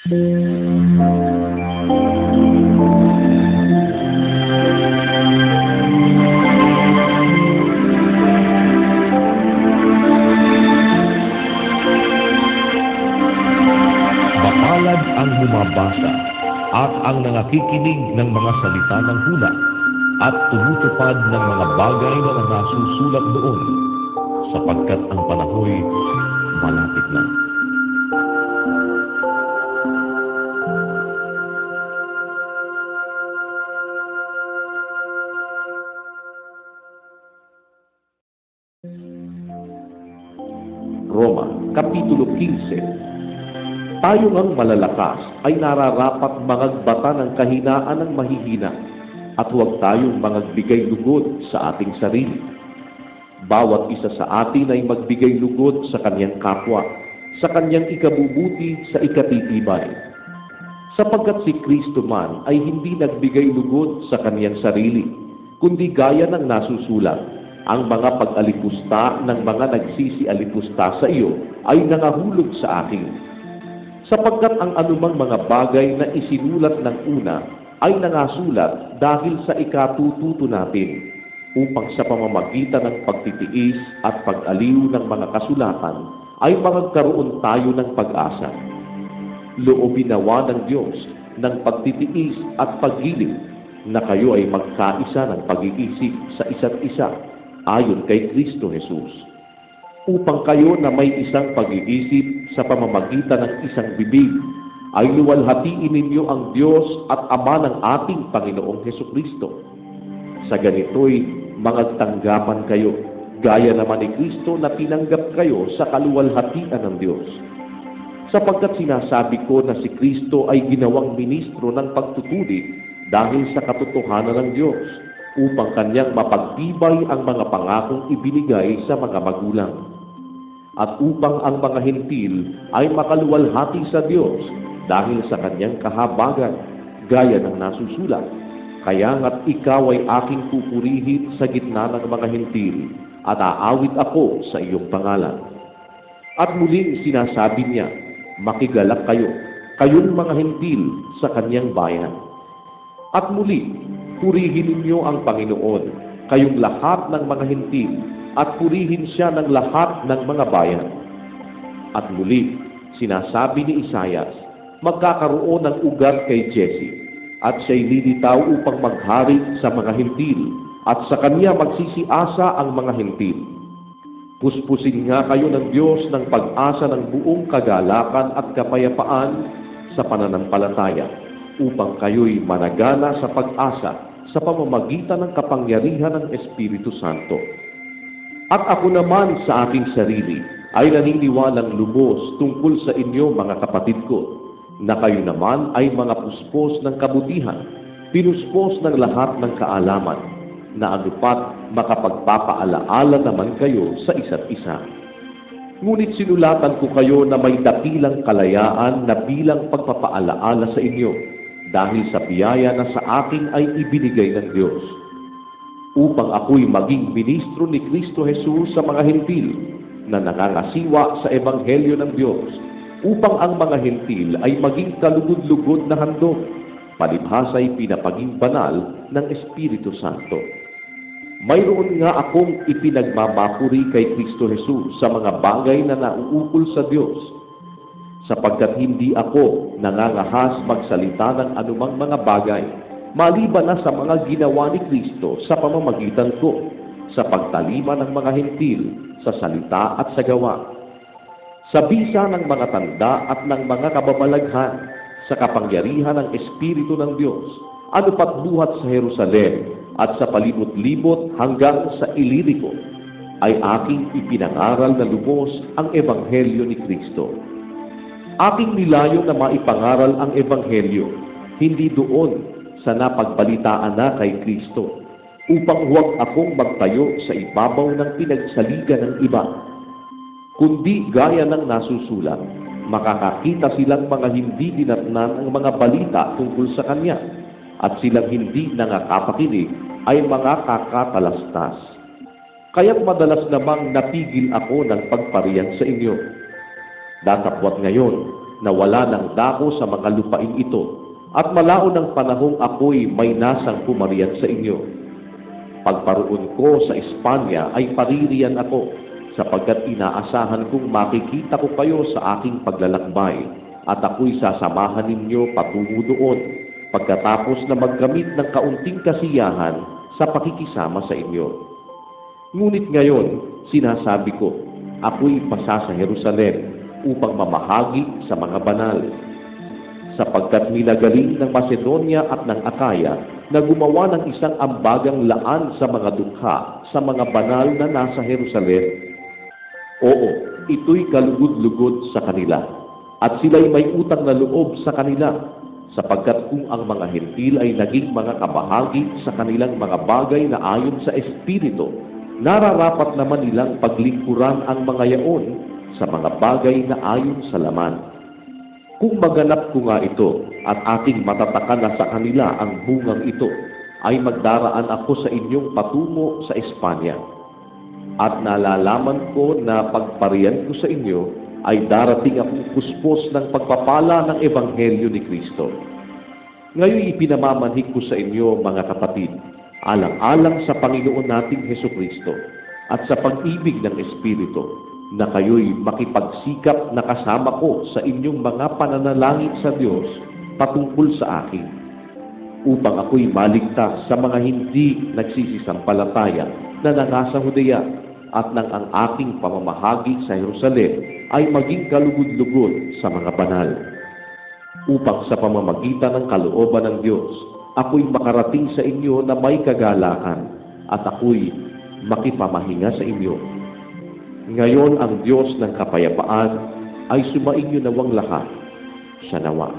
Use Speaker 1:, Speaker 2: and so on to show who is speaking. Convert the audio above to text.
Speaker 1: Mapalad ang bumabasa at ang nangakikinig ng mga salita ng hula at tumutupad ng mga bagay na nasusulat doon, sapagkat ang panahoy malapit na. Roma, Kapitulo 15. Tayo ngang malalakas ay nararapat mangagbata ng kahinaan ng mahihina at huwag tayong mangagbigay lugod sa ating sarili. Bawat isa sa atin ay magbigay lugod sa kanyang kapwa, sa kanyang ikabubuti, sa ikatitibay. Sapagkat si Kristo man ay hindi nagbigay lugod sa kanyang sarili, kundi gaya ng nasusulat, ang mga pag-alipusta ng mga nagsisi-alipusta sa iyo ay nangahulog sa akin. Sapagkat ang anumang mga bagay na isinulat ng una ay nangasulat dahil sa ikatututo natin, upang sa pamamagitan ng pagtitiis at pag-aliw ng mga kasulatan ay magkaroon tayo ng pag-asa. Loobin nawa ng Diyos ng pagtitiis at paggiling na kayo ay magkaisa ng pag-iisip sa isa't isa ayon kay Kristo Jesus, upang kayo na may isang pag-iisip sa pamamagitan ng isang bibig ay luwalhatiin ninyo ang Diyos at Ama ng ating Panginoong Hesukristo. Sa ganito'y mangagtanggapan kayo, gaya naman ni Kristo na tinanggap kayo sa kaluwalhatian ng Diyos. Sapagkat sinasabi ko na si Kristo ay ginawang ministro ng pagtuturi dahil sa katotohanan ng Diyos, upang kanyang mapagtibay ang mga pangakong ibinigay sa mga magulang, at upang ang mga hentil ay makaluwalhati sa Diyos dahil sa kanyang kahabagan, gaya ng nasusulat, kaya nga't ikaw ay aking pupurihin sa gitna ng mga hentil, at aawit ako sa iyong pangalan. At muling sinasabi niya, makigalak kayo, kayong mga hentil sa kanyang bayan. At muli, purihin ninyo ang Panginoon, kayong lahat ng mga hentil, at purihin siya ng lahat ng mga bayan. At muli, sinasabi ni Isaias, magkakaroon ng ugat kay Jesse, at siya'y lilitaw upang maghari sa mga hentil, at sa kanya magsisiasa ang mga hentil. Puspusin nga kayo ng Diyos ng pag-asa ng buong kagalakan at kapayapaan sa pananampalataya, upang kayo'y managana sa pag-asa sa pamamagitan ng kapangyarihan ng Espiritu Santo. At ako naman sa aking sarili ay naniniwalang lubos tungkol sa inyo, mga kapatid ko, na kayo naman ay mga puspos ng kabutihan, pinuspos ng lahat ng kaalaman, na anupat makapagpapaalaala naman kayo sa isa't isa. Ngunit sinulatan ko kayo na may dakilang kalayaan na bilang pagpapaalaala sa inyo, dahil sa biyaya na sa akin ay ibinigay ng Diyos, upang ako'y maging ministro ni Kristo Jesus sa mga hentil na nangangasiwa sa Ebanghelyo ng Diyos, upang ang mga hentil ay maging kalugod-lugod na handog, palibhasa'y pinapaging banal ng Espiritu Santo. Mayroon nga akong ipinagmamahuri kay Kristo Jesus sa mga bagay na nauukol sa Diyos, sapagkat hindi ako nangangahas magsalita ng anumang mga bagay, maliban na sa mga ginawa ni Kristo sa pamamagitan ko, sa pagtalima ng mga hentil, sa salita at sa gawa, sa bisa ng mga tanda at ng mga kababalaghan, sa kapangyarihan ng Espiritu ng Diyos, anupat buhat sa Jerusalem at sa palibot-libot hanggang sa Ilirico, ay aking ipinangaral na lubos ang Ebanghelyo ni Kristo. Aking nilayo na maipangaral ang Ebanghelyo, hindi doon sa napagbalitaan na kay Kristo, upang huwag akong magtayo sa ibabaw ng pinagsaligan ng iba, kundi gaya ng nasusulat, makakakita silang mga hindi dinatnan ang mga balita tungkol sa Kanya, at silang hindi nangakapakinig ay mga kakatalastas. Kaya't madalas namang napigil ako ng pagpariyan sa inyo. Datapwat ngayon, na wala ng dako sa mga lupain ito, at malaon ng panahong ako'y may nasang pumarian sa inyo. Pagparoon ko sa Espanya ay paririyan ako, sapagkat inaasahan kong makikita ko kayo sa aking paglalakbay, at ako'y sasamahan ninyo patungo doon, pagkatapos na magkamit ng kaunting kasiyahan sa pakikisama sa inyo. Ngunit ngayon, sinasabi ko, ako'y pasa sa Jerusalem upang mamahagi sa mga banal, sapagkat minagaling ng Macedonia at ng Akaya na gumawa ng isang ambagang laan sa mga dukha sa mga banal na nasa Jerusalem. Oo, ito'y kalugod-lugod sa kanila, at sila'y may utang na loob sa kanila, sapagkat kung ang mga Hentil ay naging mga kabahagi sa kanilang mga bagay na ayon sa Espiritu, nararapat naman nilang paglingkuran ang mga yaon sa mga bagay na ayon sa laman. Kung maganap ko nga ito at aking matatakan na sa kanila ang bungang ito, ay magdaraan ako sa inyong patungo sa Espanya. At nalalaman ko na pagparian ko sa inyo ay darating akong puspos ng pagpapala ng Ebanghelyo ni Kristo. Ngayon ipinamamanhik ko sa inyo, mga kapatid, alang-alang sa Panginoon nating Hesukristo at sa pag-ibig ng Espiritu, na kayo'y makipagsikap na kasama ko sa inyong mga pananalangin sa Diyos patungkol sa akin, upang ako'y maligtas sa mga hindi nagsisisampalataya na nangasa Judea, at nang ang aking pamamahagi sa Jerusalem ay maging kalugod-lugod sa mga banal, upang sa pamamagitan ng kalooban ng Diyos, ako'y makarating sa inyo na may kagalakan, at ako'y makipamahinga sa inyo. Ngayon ang Diyos ng kapayapaan ay sumainyo nawang lahat. Siya nawa.